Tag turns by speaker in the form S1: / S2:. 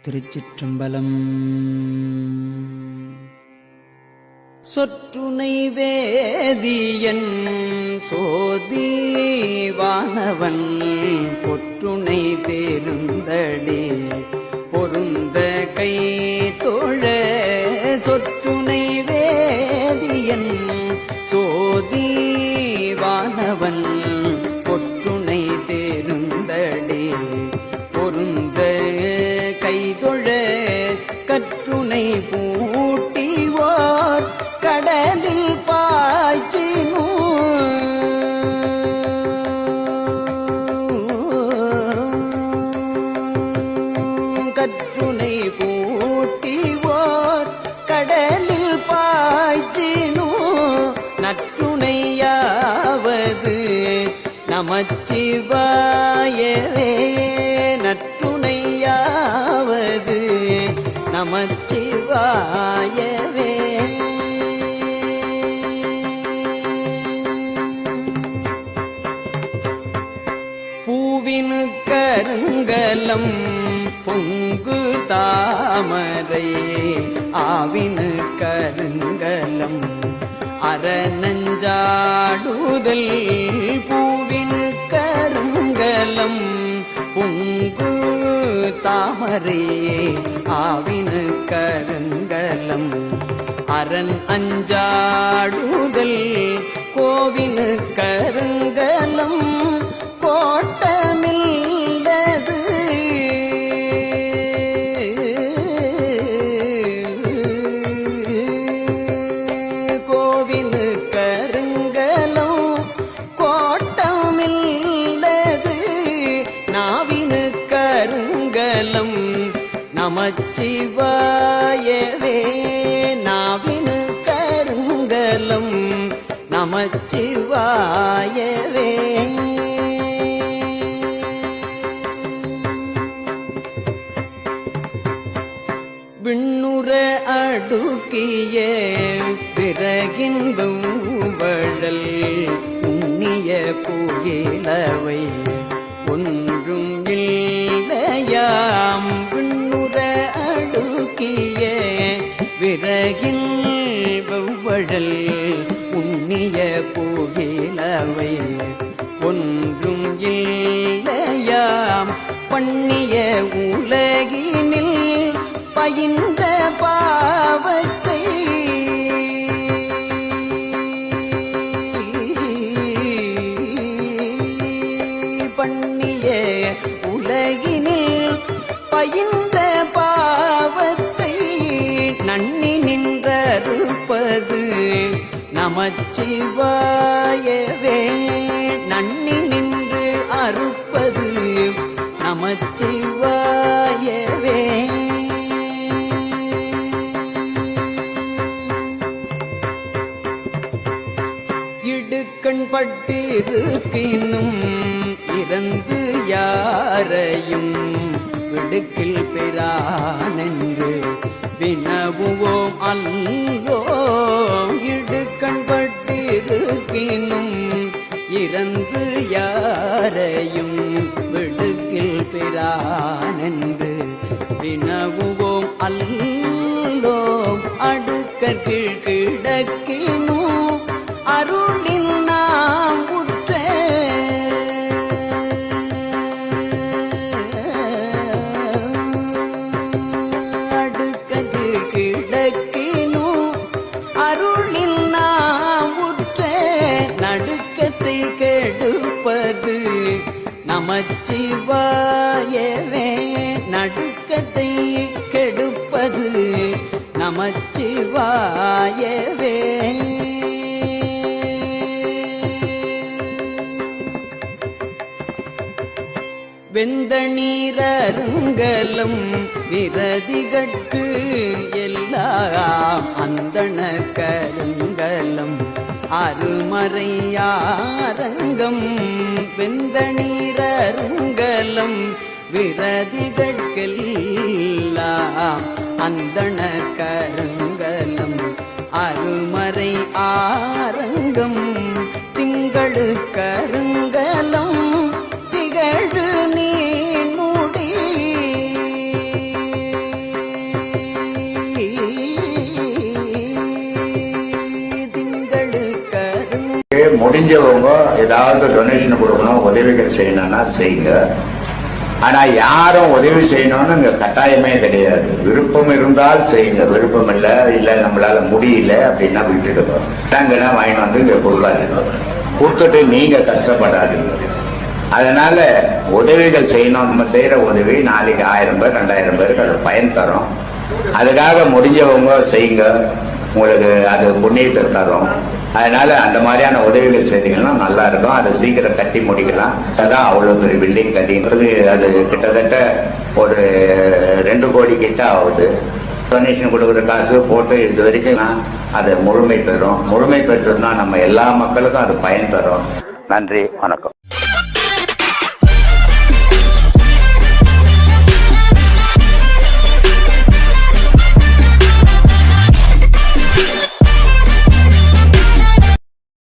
S1: திருச்சிற்றம்பலம். சொற்றுனை வேதியன் சோதிவானவன் பொற்றுனை பெருந்தடே பொருந்த கை தோழ சொற்றுனை வேதியன் சோதிவானவன் பொற்றுனை பெருந்தடே பொருந்த கைதொழ கற்றுனை பூட்டிவார் கடலில் பாய்ச்சினோ கற்றுனை பூட்டிவார் கடலில் பாய்ச்சினோ நற்றுணையாவது நமச்சிவாயவே நற்றுணையாவது நமச்சிவாயவே. பூவினு கருங்கலம் பொங்கு தாமரை ஆவினு கருங்கலம் அறநஞ்சாடுதல் பூவினு கருங்கலம் பொங்கு தாமரை ஆவினு கருங்கலம் அரண் அஞ்சாடுதல் கோவினு கருங்கலம் கோட்டமில்லது கோவினு கருங்கலம் கோட்டமில்லது நாவினு கருங்கலம் நமச்சிவாயவே நாவினு கருங்கலம் நமச்சிவாயவே. விண்ணுற அடுக்கிய பிறகின்பம் வழல் உண்ணிய புயலவை ஒன்றும் இல்லையாம் விண்ணுற அடுக்கிய விறகின் வெவ்வழல் உண்ணிய புயலவை ஒன்றும் இல்லையாம் பண்ணிய உலகினில் பயின்ற பாவத்தை பண்ணிய உலகினில் பயின்ற பாவத்தை நன்னி நின்றறுப்பது நமச்சிவாயவே நன்னி நின்று அறுப்பது நமச்சிவாயவே. இடுக்கண் பட்டிருக்கினும் இறந்து யாரையும் விடுக்கில் பெறானென்று வினவுவோம் அல்லோ இடுக்கண் பட்டிருக்கினும் இறந்து யாரையும் விடுக்கில் பெறானென்று வினவுவோம் அல்லோ அடுக்கீழ் கிடக்கினோ அருளில் நாம் உற்ற அடுக்கீழ் கிடக்கினோ அருளில் நாம் உற்ற நடுக்கத்தை கெடுப்பது நமச்சிவாயவே நடுக்கத்தை கெடுப்பது நமச்சிவாயவே. வெந்த நீரருங்கலம் விரதிகட்கு எல்லாம் அந்தண கருங்கலம் அருமறையாரங்கம் வெந்த நீரருங்கலம் விரதிகட்கெல்லாம் அந்தண கருங்கலம் அருமறை ஆரங்கம் திங்களு கருங்கலம் திகழ் நீ முடி
S2: முடிஞ்சவங்க ஏதாவது டொனேஷன் கொடுக்கணும், உதவிகள் செய்யணும்னா செய்யுங்க. ஆனா யாரும் உதவி செய்யணும்னு இங்க கட்டாயமே கிடையாது. விருப்பம் இருந்தால் செய்யுங்க, விருப்பம் இல்ல நம்மளால முடியல அப்படின்னா விட்டுடுங்க. இடங்கள்லாம் வாங்கிட்டு வந்து இங்க கொடுக்காதீங்க, கொடுத்துட்டு நீங்க கஷ்டப்படாதீங்க. அதனால உதவிகள் செய்யணும். நம்ம செய்யற உதவி நாளைக்கு 1000 பேர் 2000 பேருக்கு அது பயன் தரும். அதுக்காக முடிஞ்சவங்க செய்யுங்க, உங்களுக்கு அது புண்ணியத்தை தரும். அதனால அந்த மாதிரியான உதவிகள் செய்தீங்கன்னா நல்லா இருக்கும். அதை சீக்கிரம் கட்டி முடிக்கலாம். அதான் அவ்வளவு பெரிய பில்டிங் கட்டிங்கிறது அது கிட்டத்தட்ட ஒரு 2 கோடி கிட்ட ஆகுது. டொனேஷன் கொடுக்குற காசு போட்டு இது வரைக்கும் அது முழுமை பெறும். முழுமை பெற்றதுன்னா நம்ம எல்லா மக்களுக்கும் அது பயன் தரும். நன்றி, வணக்கம்.